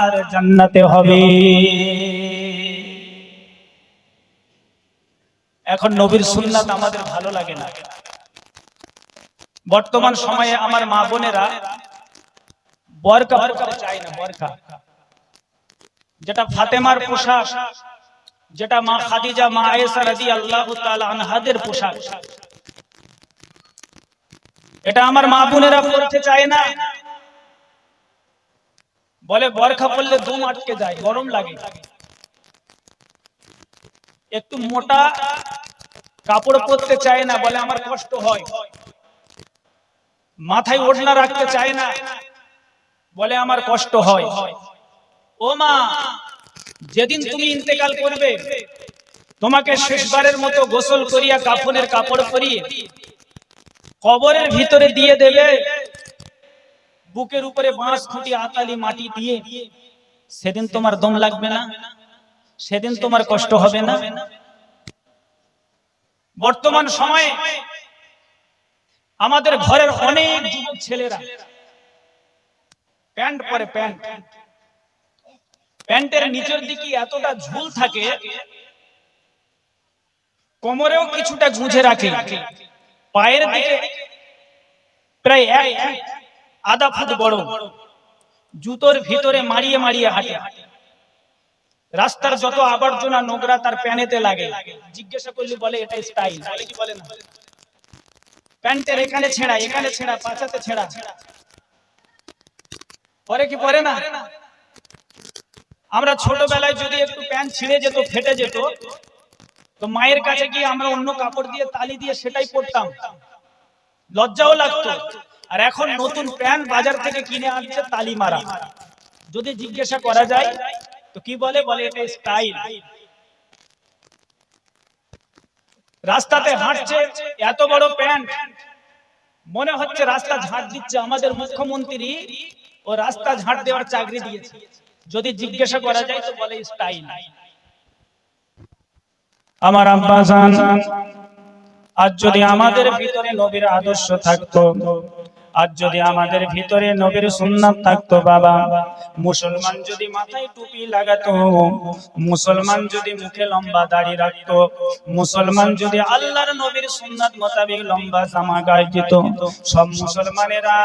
আর জান্নাতে হবে। এখন নবীর সুন্নাত আমাদের ভালো লাগে না। বর্তমান সময়ে আমার মা বোনেরা বরকা পরতে চায় না। বরকা যেটা ফাতেমার পোশাক, যেটা মা খাদিজা মা আয়েশা রাদিয়াল্লাহু তাআলা আনহাদের পোশাক, এটা আমার মা বোনেরা পরতে চায় না। বলে বরকা পরলে দম আটকে যায়, গরম লাগে। একটু মোটা কাপড় পরতে চায় না, বলে আমার কষ্ট হয়। মাথায় ওড়না রাখতে চায় না, বলে আমার কষ্ট হয়। ও মা, যেদিন তুমি ইন্তেকাল করবে, তোমাকে শেষবারের মতো গোসল করিয়া কাফনের কাপড় পরিয়ে কবরের ভিতরে দিয়ে দেবে, বুকের উপরে বাঁশ খুঁটি আতালি মাটি দিয়ে। সেদিন তোমার দম লাগবে না? সেদিন তোমার কষ্ট হবে না? বর্তমান সময়ে আমাদের ঘরের অনেক যুবক ছেলেরা প্যান্ট পরে, প্যান্টের নিচের দিকে এতটা ঝুল থাকে, কোমরেও কিছুটা গুঁজে রাখে, পায়ের দিকে প্রায় আধা ফুট বড়, জুতোর ভিতরে মারিয়ে মারিয়ে হাঁটে। রাস্তার যত আবর্জনা নোংরা তার প্যানেতে লাগে। জিজ্ঞাসা করলে বলে এটা স্টাইল। বলে কি বলে না? প্যান্টের এখানে ছেঁড়া, এখানে ছেঁড়া, পাছাতে ছেঁড়া। পরে কি পরে না? আমরা ছোটবেলায় যদি একটু প্যান্ট ছিঁড়ে যেত, ফেটে যেত, তো মায়ের কাছে গিয়ে আমরা অন্য কাপড় দিয়ে তালি দিয়ে সেটাই পরতাম, লজ্জাও লাগতো। আর এখন নতুন প্যান্ট বাজার থেকে কিনে আনছে তালি মারা। যদি জিজ্ঞাসা করা যায় তো কি বলে? বলে এটা স্টাইল। রাস্তাতে হাঁটছে, এত বড় প্যান্ট, মনে হচ্ছে রাস্তা ঝাঁট দিচ্ছে। আমাদের মুখ্যমন্ত্রী ও রাস্তা ঝাঁট দেওয়ার চাকরি দিয়েছে। যদি জিজ্ঞাসা করা যায় তো বলে স্টাইল। আমার আব্বা জান, আজ যদি আমাদের ভিতরে নবীর আদর্শ থাকতো, আজ যদি আমাদের ভিতরে নবীর সুন্নাত থাকতো, বাবা, মুসলমান যদি মাথায় টুপি লাগাতো, মুসলমান যদি মুখে লম্বা দাড়ি রাখতো, মুসলমান যদি আল্লাহর নবীর সুন্নাত মোতাবেক লম্বা জামা গায়ে দিত, সব মুসলমানেরা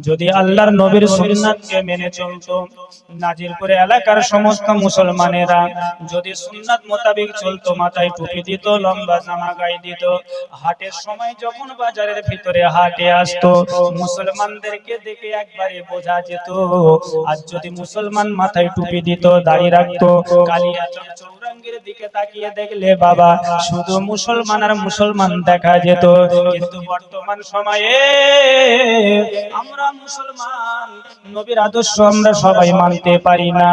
যদি আল্লাহর নবীর সুন্নাতকে মেনে চলতো, নাজিরপুর এলাকার সমস্ত মুসলমানেরা যদি সুন্নাত মোতাবেক চলতো, মাথায় টুপি দিত, লম্বা জামা গায়ে দিত, হাটের সময় যখন বাজারের ভিতরে হাটে আসতো, মুসলমানদেরকে দেখে একবারে বোঝা যেত। আজ যদি মুসলমান মাথায় টুপি দিত, দাড়ি রাখতো, কালিয়াচক চৌরাঙ্গীর দিকে তাকিয়ে দেখলে বাবা শুধু মুসলমান আর মুসলমান দেখা যেত। কিন্তু বর্তমান সময়ে আমরা মুসলমান, নবীর আদর্শ আমরা সবাই মানতে পারি না,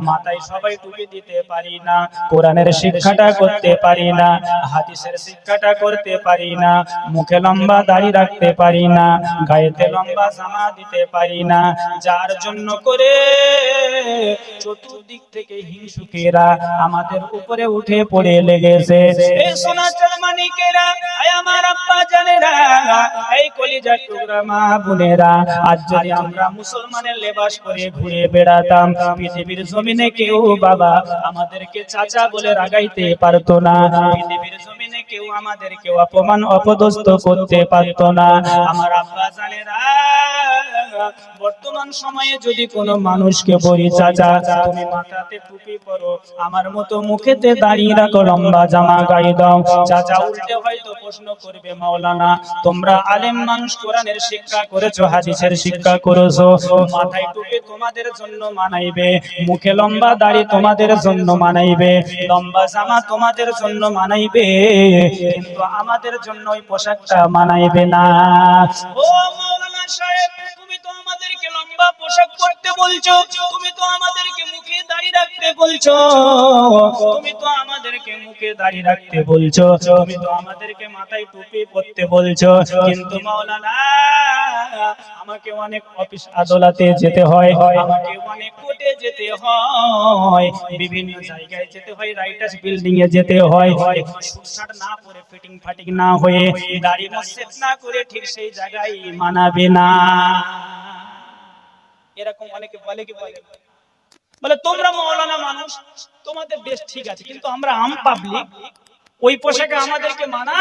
মাথায় সবাই টুপি দিতে পারি না, কোরআনের শিক্ষাটা করতে পারি না, হাদিসের শিক্ষাটা করতে পারি না, মুখে লম্বা দাড়ি রাখতে পারি না, গায়েতে লম্বা জামা দিতে পারি না, যার জন্য করে চতুর্দিক থেকে হিংসুকেরা আমাদের উপরে উঠে পড়ে লেগেছে। এই সোনার মানিকেরা, আমার আব্বা জানেরা, এই কলিজার টুকরা মা বোনেরা, আজ যদি আমরা মুসলমানের লেবাস পরে ঘুরে বেড়াতাম, পৃথিবীর জমিনে কেউ বাবা আমাদেরকে চাচা বলে রাগাইতে পারতো না, পৃথিবীর জমিনে কেউ আমাদেরকে অপমান অপদস্থ করতে পারতো না। আমার আব্বা জানেরা, বর্তমান সময়ে যদি কোনো মানুষকে বলি চাচা তুমি মাথাতে টুপি পরো, আমার মতো মুখেতে দাঁড়িয়ে রাখো, লম্বা জামা গায়ে দাও, চাচা উল্টে হয়তো প্রশ্ন করবে, মাওলানা তোমরা আলেম মানুষ, কোরআনের শিক্ষা করেছো, হাদিসের শিক্ষা করেছো, মাথায় টুপি তোমাদের জন্য মানাইবে, মুখে লম্বা দাড়ি তোমাদের জন্য মানাইবে, লম্বা জামা তোমাদের জন্য মানাইবে, কিন্তু আমাদের জন্য ওই পোশাকটা মানাইবে না। ও মাওলানা সাহেব, তুমি তো আমাদেরকে লম্বা পোশাক পরতে বলছো, তুমি তো আমাদেরকে মুখে দাড়ি রাখতে বলছো, তুমি তো আমাদেরকে মুখে দাড়ি রাখতে বলছো, তুমি তো আমাদেরকে মাথায় টুপি পরতে বলছো, কিন্তু মাওলানা আমাকে অনেক অফিস আদালতে যেতে হয়, আমাকে অনেক কোর্টে যেতে হয়, বিভিন্ন জায়গায় যেতে হয়, রাইটার্স বিল্ডিং এ যেতে হয়, সুটশার্ট না পরে, ফিটিং ফাটিং না হয়ে, দাড়ি মোছেট না করে ঠিক সেই জায়গায় মানাবে না। এরকম অনেকে বলে কি বলে বলে তোমরা মাওলানা মানুষ, তোমাদের দেশ ঠিক আছে, কিন্তু আমরা আম পাবলিক, ওই পোশাকে আমাদেরকে মানা